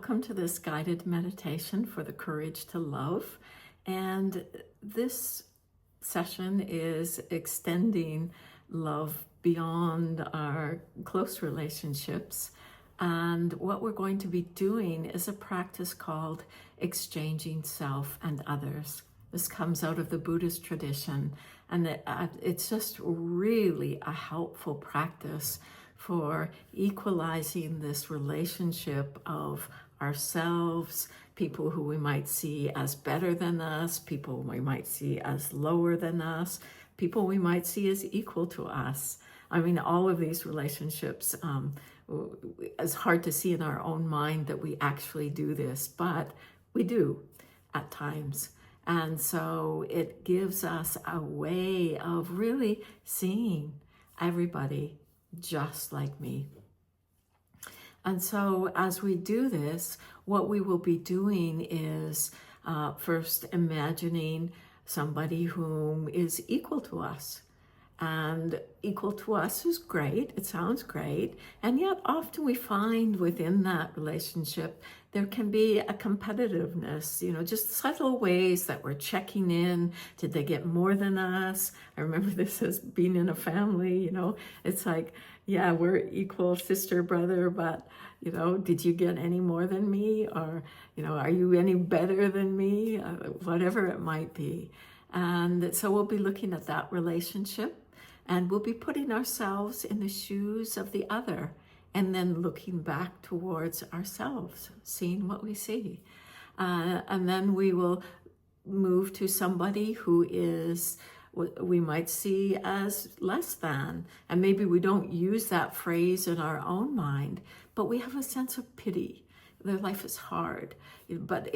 welcome to this guided meditation for the courage to love. And this session is extending love beyond our close relationships. And what we're going to be doing is a practice called exchanging self and others. This comes out of the Buddhist tradition, and it's just really a helpful practice for equalizing this relationship of ourselves, people who we might see as better than us, people we might see as lower than us, people we might see as equal to us. I mean, all of these relationships, it's hard to see in our own mind that we actually do this, but we do at times. And so it gives us a way of really seeing everybody just like me. And so as we do this, what we will be doing is first imagining somebody whom is equal to us. And equal to us is great, it sounds great, and yet often we find within that relationship there can be a competitiveness, just subtle ways that we're checking in. Did they get more than us? I remember this as being in a family, it's like, yeah, we're equal sister, brother, but, did you get any more than me? Or, are you any better than me? Whatever it might be. And so we'll be looking at that relationship. And we'll be putting ourselves in the shoes of the other and then looking back towards ourselves, seeing what we see. And then we will move to somebody who is, we might see as less than. And maybe we don't use that phrase in our own mind, but we have a sense of pity. Their life is hard, but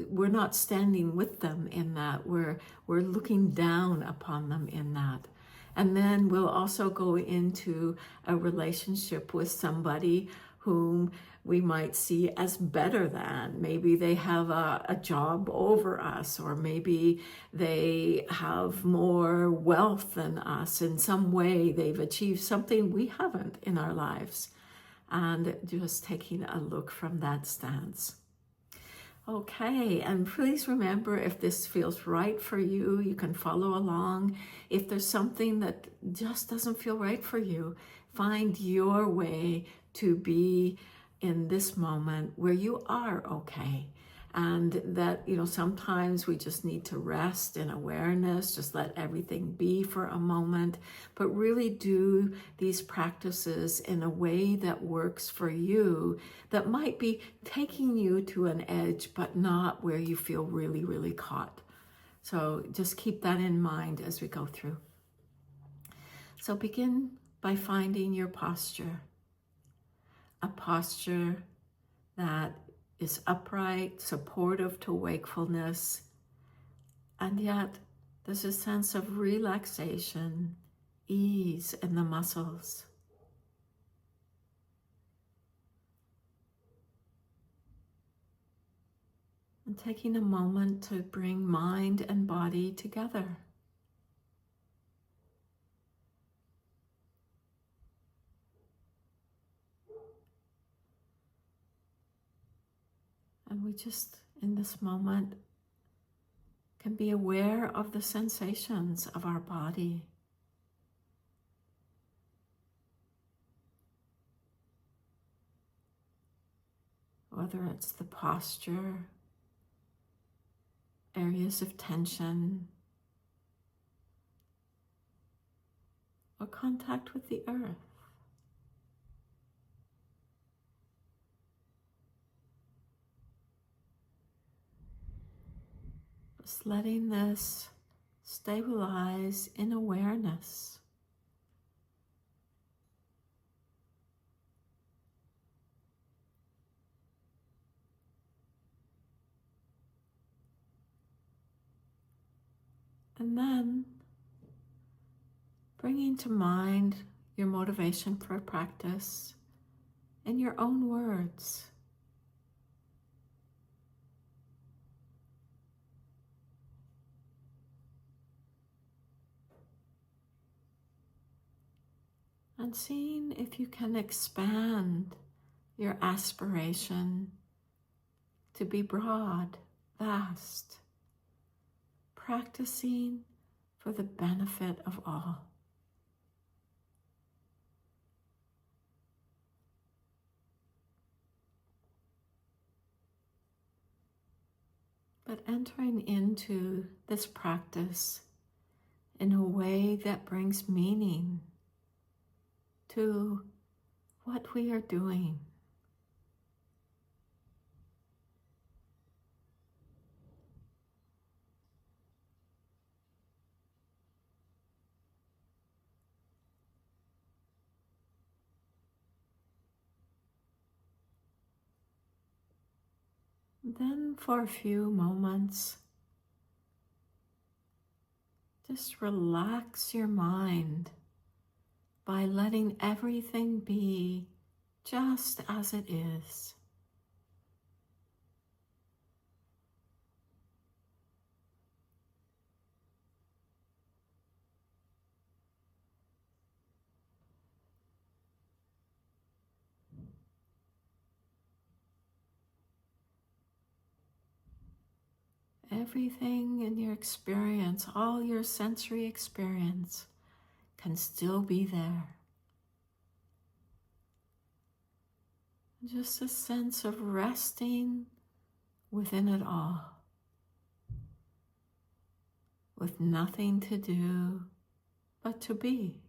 we're not standing with them in that. We're looking down upon them in that. And then we'll also go into a relationship with somebody whom we might see as better than. Maybe they have a job over us, or maybe they have more wealth than us. In some way, they've achieved something we haven't in our lives. And just taking a look from that stance. Okay, and please remember, if this feels right for you, you can follow along. If there's something that just doesn't feel right for you, find your way to be in this moment where you are okay. And that, sometimes we just need to rest in awareness, just let everything be for a moment, but really do these practices in a way that works for you, that might be taking you to an edge, but not where you feel really, really caught. So just keep that in mind as we go through. So begin by finding your posture, a posture that is upright, supportive to wakefulness, and yet there's a sense of relaxation, ease in the muscles. And taking a moment to bring mind and body together. And we just, in this moment, can be aware of the sensations of our body. Whether it's the posture, areas of tension, or contact with the earth. Just letting this stabilize in awareness. And then bringing to mind your motivation for practice in your own words. And seeing if you can expand your aspiration to be broad, vast, practicing for the benefit of all. But entering into this practice in a way that brings meaning to what we are doing. Then for a few moments, just relax your mind by letting everything be just as it is. Everything in your experience, all your sensory experience, can still be there. Just a sense of resting within it all, with nothing to do but to be.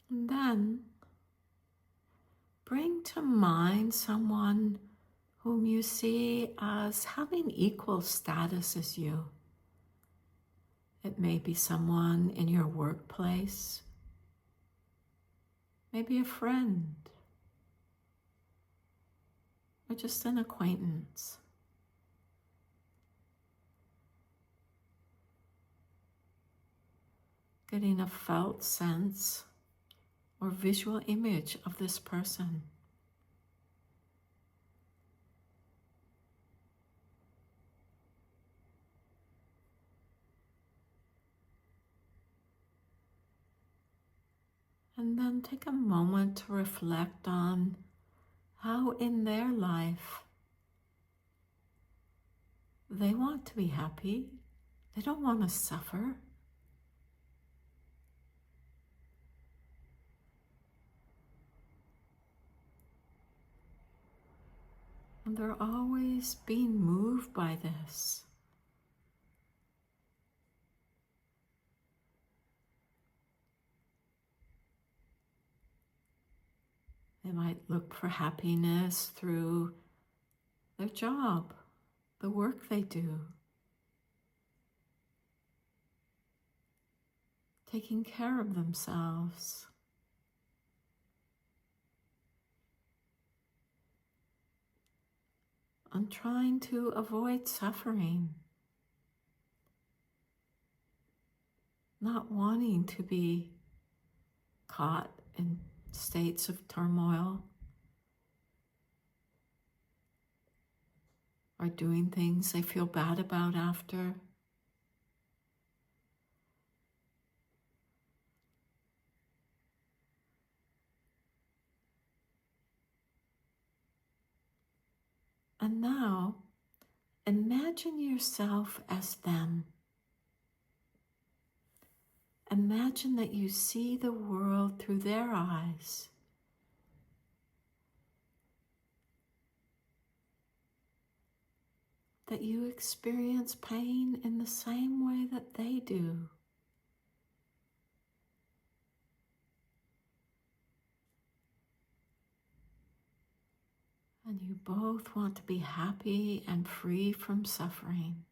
And then bring to mind someone whom you see as having equal status as you. It may be someone in your workplace, maybe a friend, or just an acquaintance. Getting a felt sense or visual image of this person. And then take a moment to reflect on how in their life they want to be happy. They don't want to suffer. And they're always being moved by this. They might look for happiness through their job, the work they do, taking care of themselves, and trying to avoid suffering, not wanting to be caught in states of turmoil, or doing things they feel bad about after. And now, imagine yourself as them. Imagine that you see the world through their eyes. That you experience pain in the same way that they do. And you both want to be happy and free from suffering.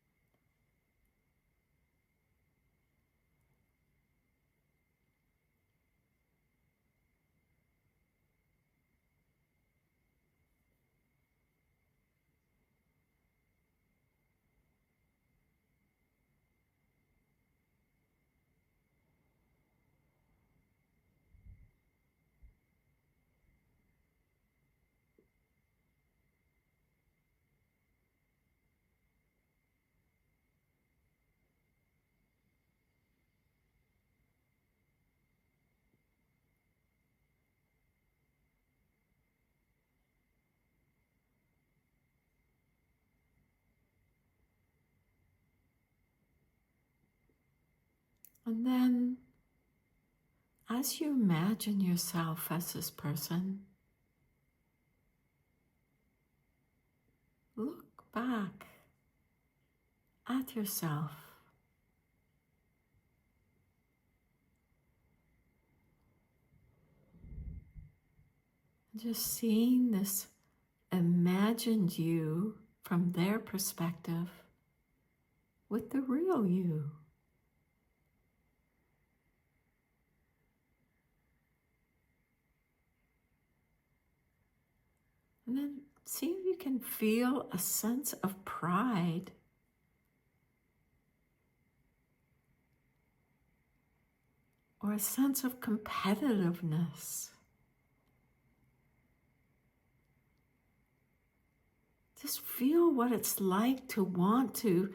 And then, as you imagine yourself as this person, look back at yourself. Just seeing this imagined you from their perspective with the real you. And then see if you can feel a sense of pride or a sense of competitiveness. Just feel what it's like to want to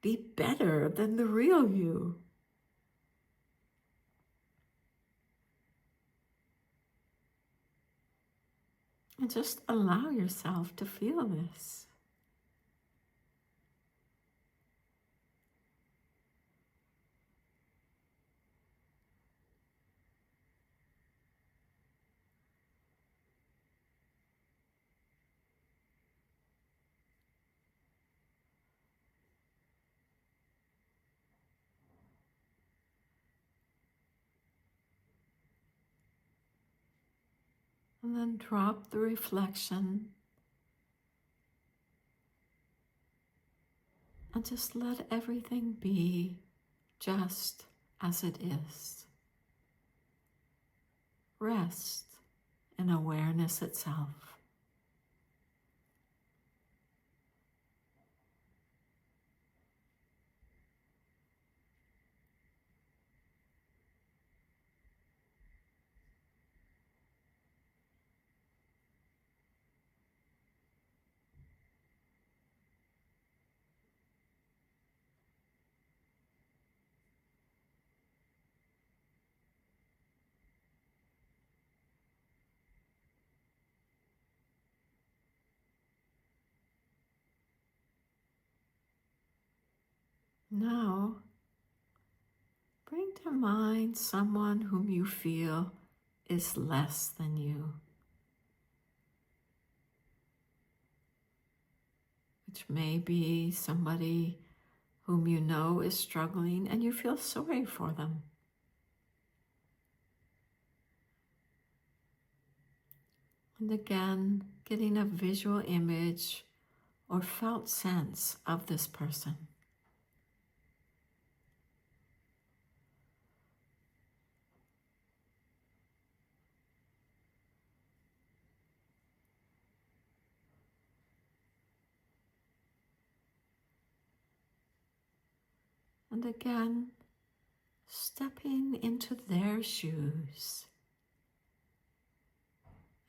be better than the real you. And just allow yourself to feel this. And then drop the reflection and just let everything be just as it is. Rest in awareness itself. Now, bring to mind someone whom you feel is less than you, which may be somebody whom you know is struggling and you feel sorry for them. And again, getting a visual image or felt sense of this person. And again, stepping into their shoes,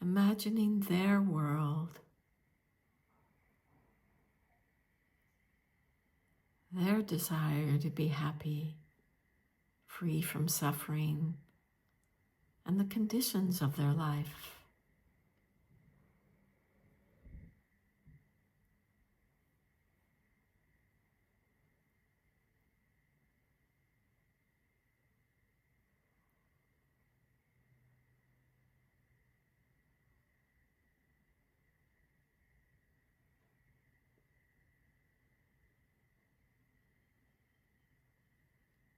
imagining their world, their desire to be happy, free from suffering, and the conditions of their life.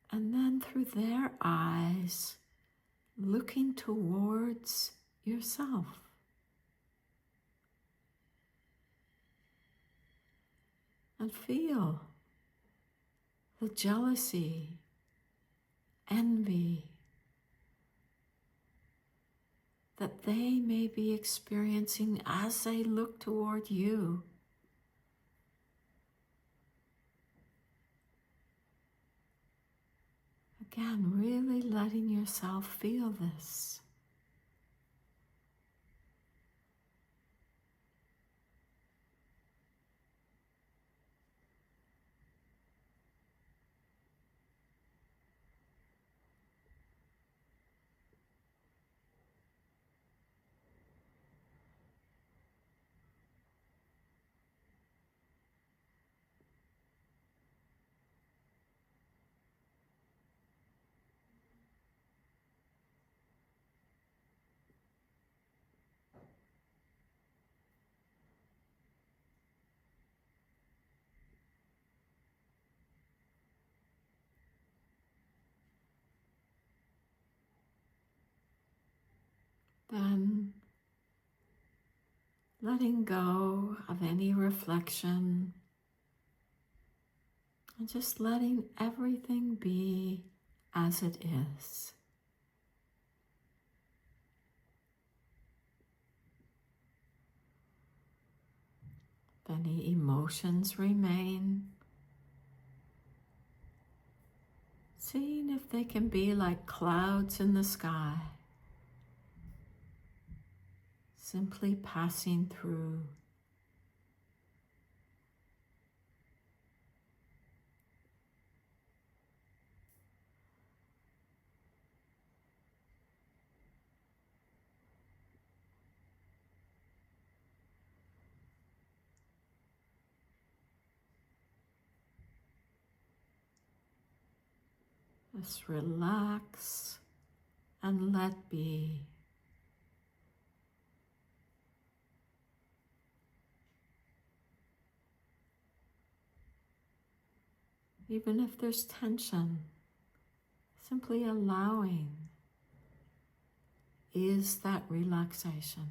And then through their eyes, looking towards yourself. And feel the jealousy, envy that they may be experiencing as they look toward you. Again, really letting yourself feel this. And letting go of any reflection and just letting everything be as it is. If any emotions remain, seeing if they can be like clouds in the sky, simply passing through. Just relax and let be. Even if there's tension, simply allowing is that relaxation.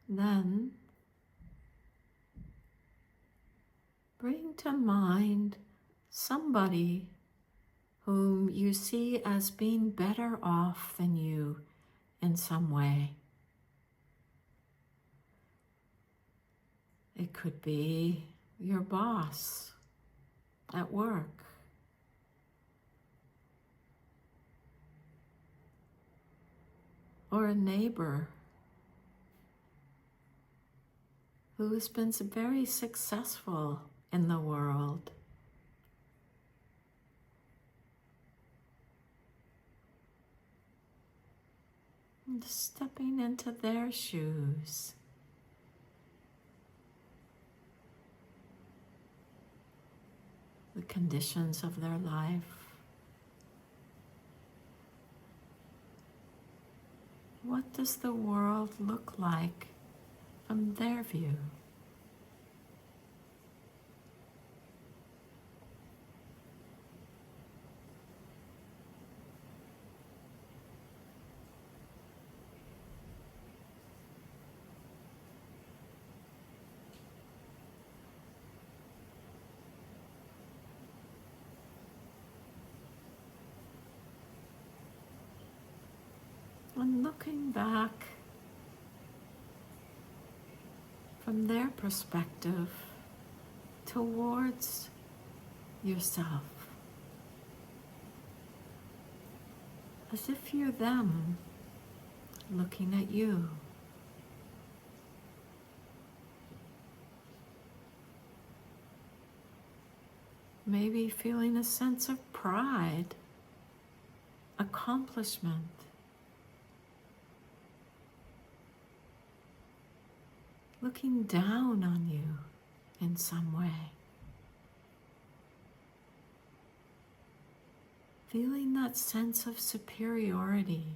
Then bring to mind somebody whom you see as being better off than you in some way. It could be your boss at work, or a neighbor who has been very successful in the world. And stepping into their shoes. The conditions of their life. What does the world look like from their view? And looking back from their perspective towards yourself, as if you're them looking at you. Maybe feeling a sense of pride, accomplishment. Looking down on you in some way. Feeling that sense of superiority.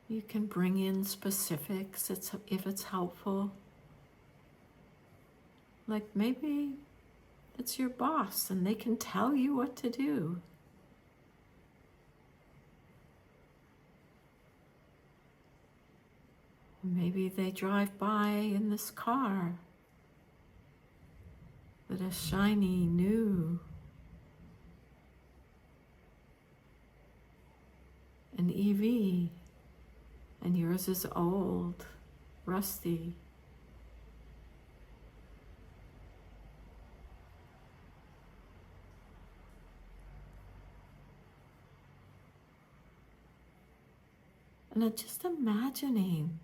You can bring in specifics if it's helpful. Like maybe it's your boss and they can tell you what to do. Maybe they drive by in this car that is shiny, new, an EV, and yours is old, rusty. And just imagining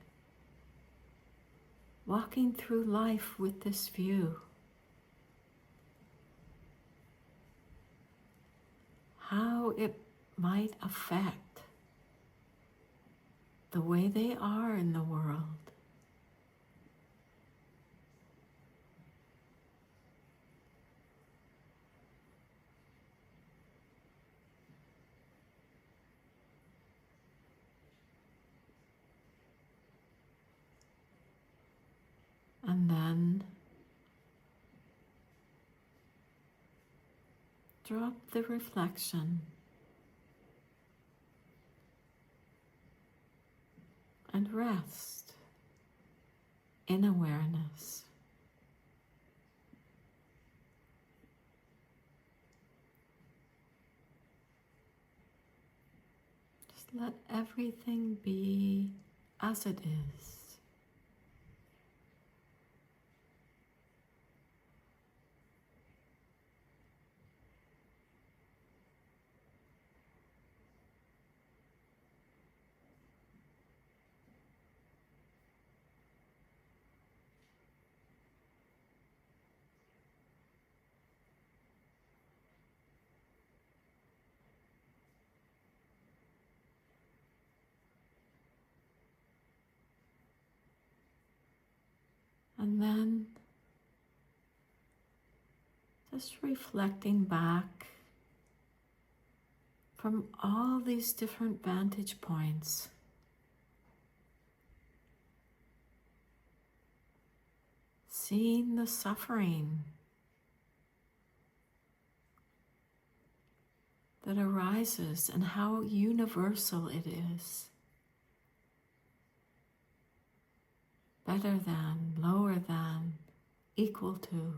walking through life with this view. How it might affect the way they are in the world. Drop the reflection and rest in awareness. Just let everything be as it is. And then just reflecting back from all these different vantage points. Seeing the suffering that arises and how universal it is. Better than, lower than, equal to.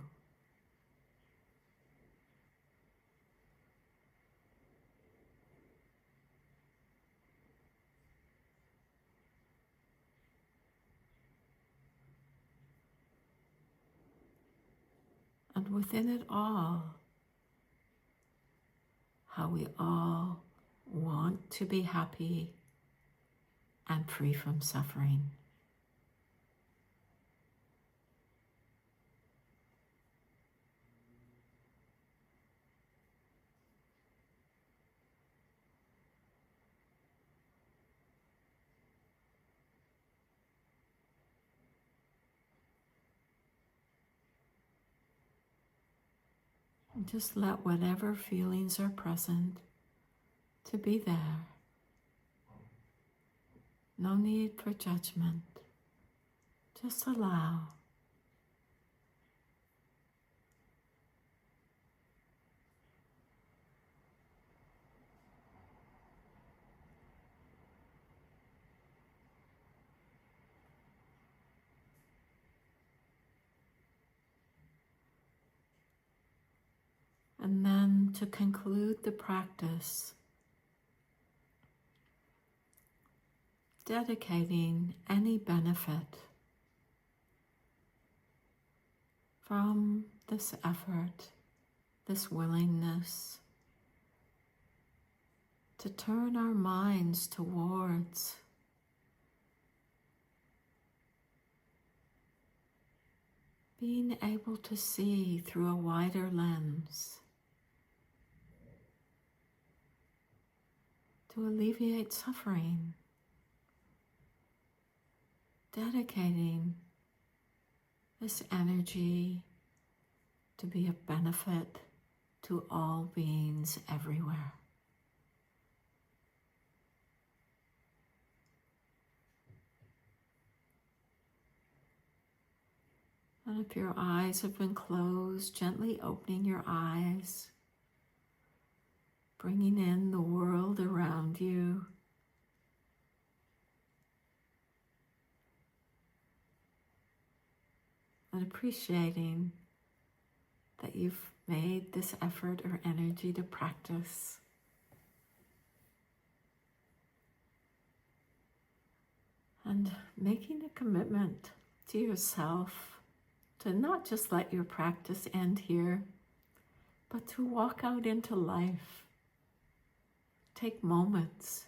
And within it all, how we all want to be happy and free from suffering. And just let whatever feelings are present to be there. No need for judgment. Just allow. And then to conclude the practice, dedicating any benefit from this effort, this willingness to turn our minds towards being able to see through a wider lens, to alleviate suffering, dedicating this energy to be of benefit to all beings everywhere. And if your eyes have been closed, gently opening your eyes, bringing in the world around you. And appreciating that you've made this effort or energy to practice. And making a commitment to yourself to not just let your practice end here, but to walk out into life. Take moments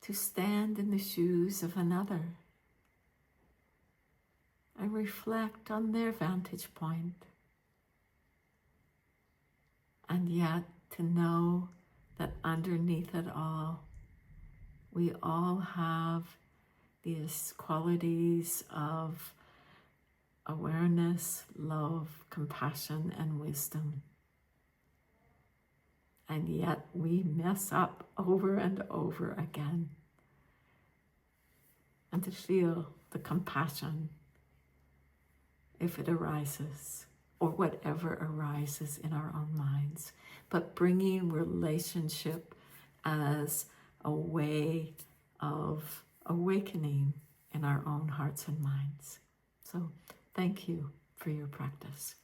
to stand in the shoes of another and reflect on their vantage point. And yet to know that underneath it all, we all have these qualities of awareness, love, compassion, and wisdom. And yet we mess up over and over again. And to feel the compassion if it arises, or whatever arises in our own minds, but bringing relationship as a way of awakening in our own hearts and minds. So thank you for your practice.